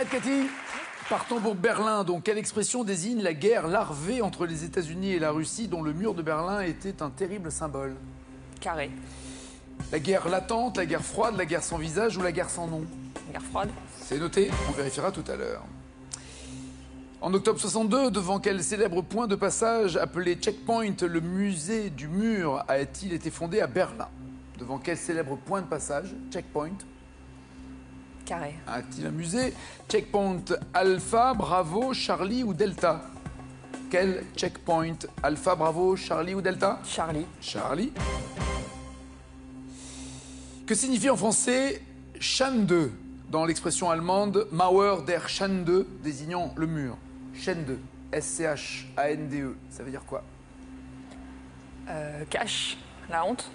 Prête, Cathy? Partons pour Berlin. Donc, quelle expression désigne la guerre larvée entre les États-Unis et la Russie, dont le mur de Berlin était un terrible symbole? Carré. La guerre latente, la guerre froide, la guerre sans visage ou la guerre sans nom? Guerre froide. C'est noté, on vérifiera tout à l'heure. En octobre 62, devant quel célèbre point de passage appelé Checkpoint, le musée du mur a-t-il été fondé à Berlin? Devant quel célèbre point de passage, Checkpoint, Carré. a-t-il un musée? Checkpoint Alpha, Bravo, Charlie ou Delta? Quel checkpoint? Alpha, Bravo, Charlie ou Delta? Charlie. Charlie. Que signifie en français Schande dans l'expression allemande Mauer der Schande, désignant le mur? Schande, S-C-H-A-N-D-E, ça veut dire quoi? Cache. La honte.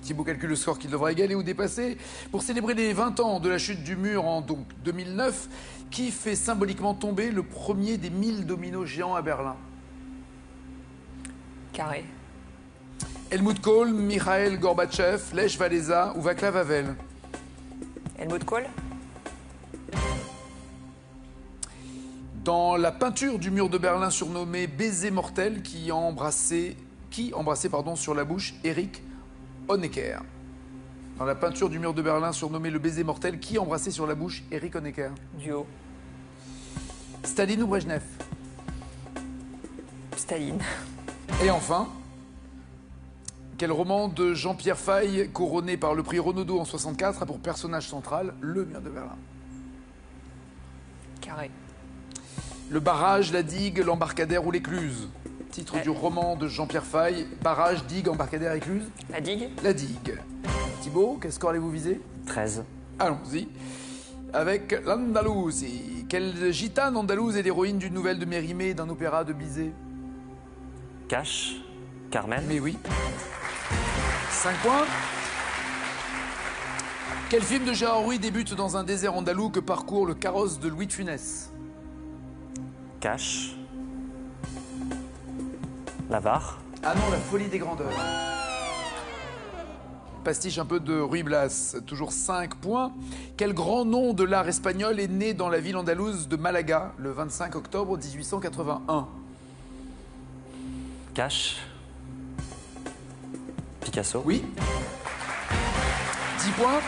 Thibaut calcule le score qu'il devra égaler ou dépasser. Pour célébrer les 20 ans de la chute du mur en 2009, qui fait symboliquement tomber le premier des 1000 dominos géants à Berlin? Carré. Helmut Kohl, Mikhail Gorbatchev, Lech Walesa ou Václav Havel? Helmut Kohl. Dans la peinture du mur de Berlin surnommée Baiser mortel, qui embrassait sur la bouche Erich Honecker. Dans la peinture du mur de Berlin surnommée le baiser mortel, qui embrassait sur la bouche Erich Honecker? Duo. Staline ou Brejnev? Staline. Et enfin, quel roman de Jean-Pierre Faye, couronné par le prix Renaudot en 64, a pour personnage central le mur de Berlin? Carré. Le barrage, la digue, l'embarcadère ou l'écluse? Titre du roman de Jean-Pierre Faye, barrage, digue, embarcadère, écluse? La digue. La digue. Thibaut, quel score allez-vous viser? 13. Allons-y. Avec l'Andalousie. Quelle gitane andalouse est l'héroïne d'une nouvelle de Mérimée et d'un opéra de Bizet? Cache. Carmen. Mais oui. 5 points. Quel film de Gérard Rouy débute dans un désert andalou que parcourt le carrosse de Louis de Funès? Cache. L'Avare. Ah non, la folie des grandeurs. Pastiche un peu de Ruy Blas, toujours 5 points. Quel grand nom de l'art espagnol est né dans la ville andalouse de Malaga le 25 octobre 1881? Cache. Picasso. Oui. 10 points.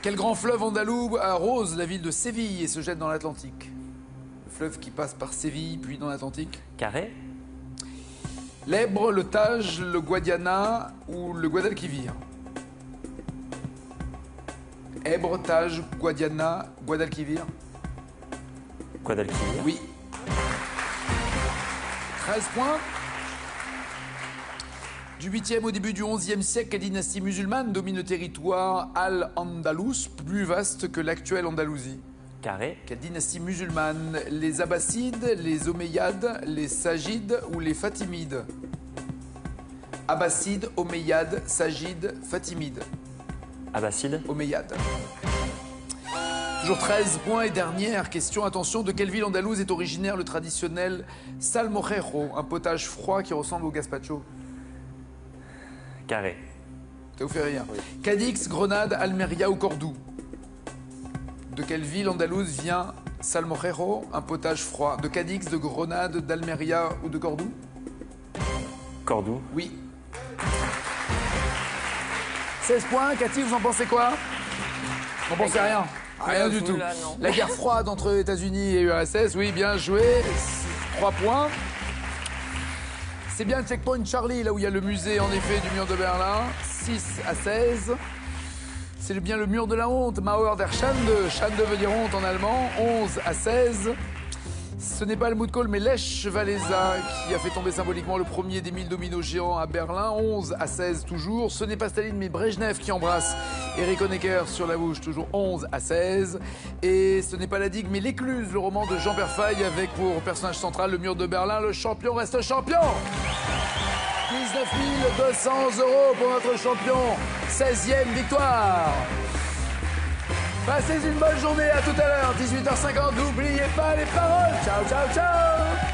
Quel grand fleuve andalou arrose la ville de Séville et se jette dans l'Atlantique? Le fleuve qui passe par Séville puis dans l'Atlantique. Carré. L'Èbre, le Tage, le Guadiana ou le Guadalquivir? Èbre, Tage, Guadiana, Guadalquivir? Guadalquivir. Oui. 13 points. Du 8e au début du 11e siècle, quelle dynastie musulmane domine le territoire Al-Andalus, plus vaste que l'actuelle Andalousie? Carré. Quelle dynastie musulmane? Les Abbassides, les Omeyyades, les Sagides ou les Fatimides? Abbassides, Omeyyades, Sagides, Fatimides. Abbasside. Omeyyades. Toujours 13 points et dernière question. Attention, de quelle ville andalouse est originaire le traditionnel salmorejo, un potage froid qui ressemble au gazpacho? Carré. Ça vous fait rire. Cadix, Grenade, Almeria ou Cordoue? De quelle ville andalouse vient salmorejo, un potage froid? De Cadix, de Grenade, d'Almeria ou de Cordoue? Cordoue. Oui. 16 points. Cathy, vous en pensez quoi? Vous en pensez rien? Rien du tout. Là, non. La guerre froide entre États-Unis et URSS, oui, bien joué. 3 points. C'est bien le checkpoint Charlie, là où il y a le musée, en effet, du mur de Berlin. 6 à 16. C'est bien le mur de la honte, Mauer der Schande. Schande veut dire honte en allemand. 11 à 16. Ce n'est pas Helmut Kohl, mais Lech Walesa qui a fait tomber symboliquement le premier des 1000 dominos géants à Berlin. 11 à 16 toujours. Ce n'est pas Staline, mais Brejnev qui embrasse Erich Honecker sur la bouche. Toujours 11 à 16. Et ce n'est pas la digue, mais l'écluse, le roman de Jean-Pierre Faye avec pour personnage central le mur de Berlin. Le champion reste champion. 19 200 € pour notre champion. 16e victoire. Passez une bonne journée, à tout à l'heure, 18h50. N'oubliez pas les paroles. Ciao, ciao, ciao.